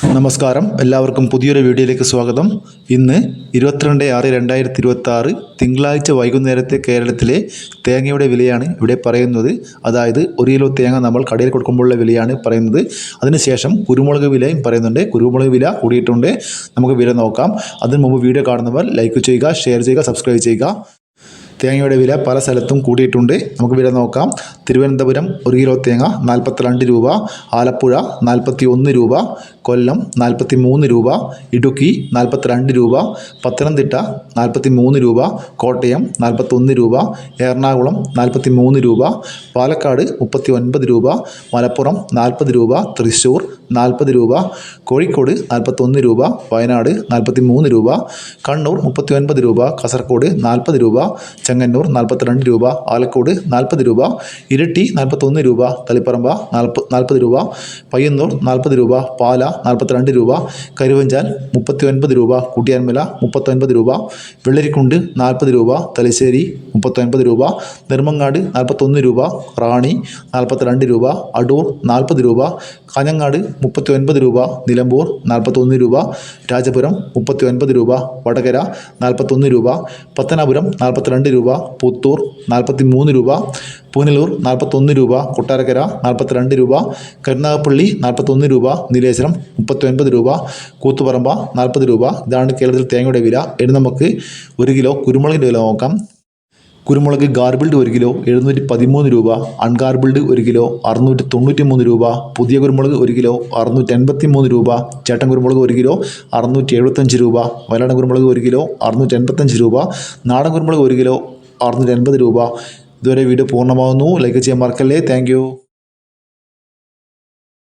നമസ്കാരം, എല്ലാവർക്കും പുതിയൊരു വീഡിയോയിലേക്ക് സ്വാഗതം. ഇന്ന് 22/6/2026 തിങ്കളാഴ്ച വൈകുന്നേരത്തെ കേരളത്തിലെ തേങ്ങയുടെ വിലയാണ് ഇവിടെ പറയുന്നത്. അതായത് 1 കിലോ തേങ്ങ നമ്മൾ കടയിൽ കൊടുക്കുമ്പോഴുള്ള വിലയാണ് പറയുന്നത്. അതിനുശേഷം കുരുമുളക് വിലയും പറയുന്നുണ്ട്. കുരുമുളക് വില കൂടിയിട്ടുണ്ട്. നമുക്ക് വില നോക്കാം. അതിനു മുമ്പ് വീഡിയോ കാണുന്നവർ ലൈക്ക് ചെയ്യുക, ഷെയർ ചെയ്യുക, സബ്സ്ക്രൈബ് ചെയ്യുക. തേങ്ങയുടെ വില പല സ്ഥലത്തും കൂടിയിട്ടുണ്ട്. നമുക്ക് വില നോക്കാം. തിരുവനന്തപുരം 1 കിലോ തേങ്ങ 42 രൂപ, ആലപ്പുഴ 41 രൂപ, കൊല്ലം 43 രൂപ, ഇടുക്കി 42 രൂപ, പത്തനംതിട്ട 43 രൂപ, കോട്ടയം 41 രൂപ, എറണാകുളം 43 രൂപ, പാലക്കാട് 39 രൂപ, മലപ്പുറം 40 രൂപ, തൃശ്ശൂർ 40 രൂപ, കോഴിക്കോട് 41 രൂപ, വയനാട് 43 രൂപ, കണ്ണൂർ 39 രൂപ, കാസർഗോഡ് 40 രൂപ, ചെങ്ങന്നൂർ 42 രൂപ, ആലക്കോട് 40 രൂപ, ഇരിട്ടി 41 രൂപ, തളിപ്പറമ്പ 40 രൂപ, പയ്യന്നൂർ 40 രൂപ, പാല 42 രൂപ, കരുവഞ്ചാൽ 39 രൂപ, കുട്ടിയാൻമല 39 രൂപ, വെള്ളരിക്കുണ്ട് 40 രൂപ, തലശ്ശേരി 39 രൂപ, നെടുമങ്ങാട് 41 രൂപ, റാണി 42 രൂപ, അടൂർ 40 രൂപ, കാഞ്ഞങ്ങാട് 39 രൂപ, നിലമ്പൂർ 41 രൂപ, രാജപുരം 39 രൂപ, വടകര 41 രൂപ, പത്തനാപുരം 42 രൂപ, പുത്തൂർ 43 രൂപ, പൂനലൂർ 41 രൂപ, കൊട്ടാരക്കര 42 രൂപ, കരുനാഗപ്പള്ളി 41 രൂപ, നീലേശ്വരം 39 രൂപ, കൂത്തുപറമ്പ 40 രൂപ. ഇതാണ് കേരളത്തിൽ തേങ്ങയുടെ വില. ഇനി നമുക്ക് 1 കിലോ കുരുമുളകിൻ്റെ വില നോക്കാം. കുരുമുളക് ഗാർബിൾഡ് 1 കിലോ 713 രൂപ, അൺഗാർബിൾഡ് 1 കിലോ 693 രൂപ, പുതിയ കുരുമുളക് 1 കിലോ 683 രൂപ, ചേട്ടൻ കുരുമുളക് 1 കിലോ 675 രൂപ, വയനാടൻ കുരുമുളക് 1 കിലോ 685 രൂപ, നാടൻ കുരുമുളക് 1 കിലോ 680 രൂപ. ഇതുവരെ വീഡിയോ പൂർണ്ണമാകുന്നു. ലൈക്ക് ചെയ്യാൻ മറക്കല്ലേ. താങ്ക്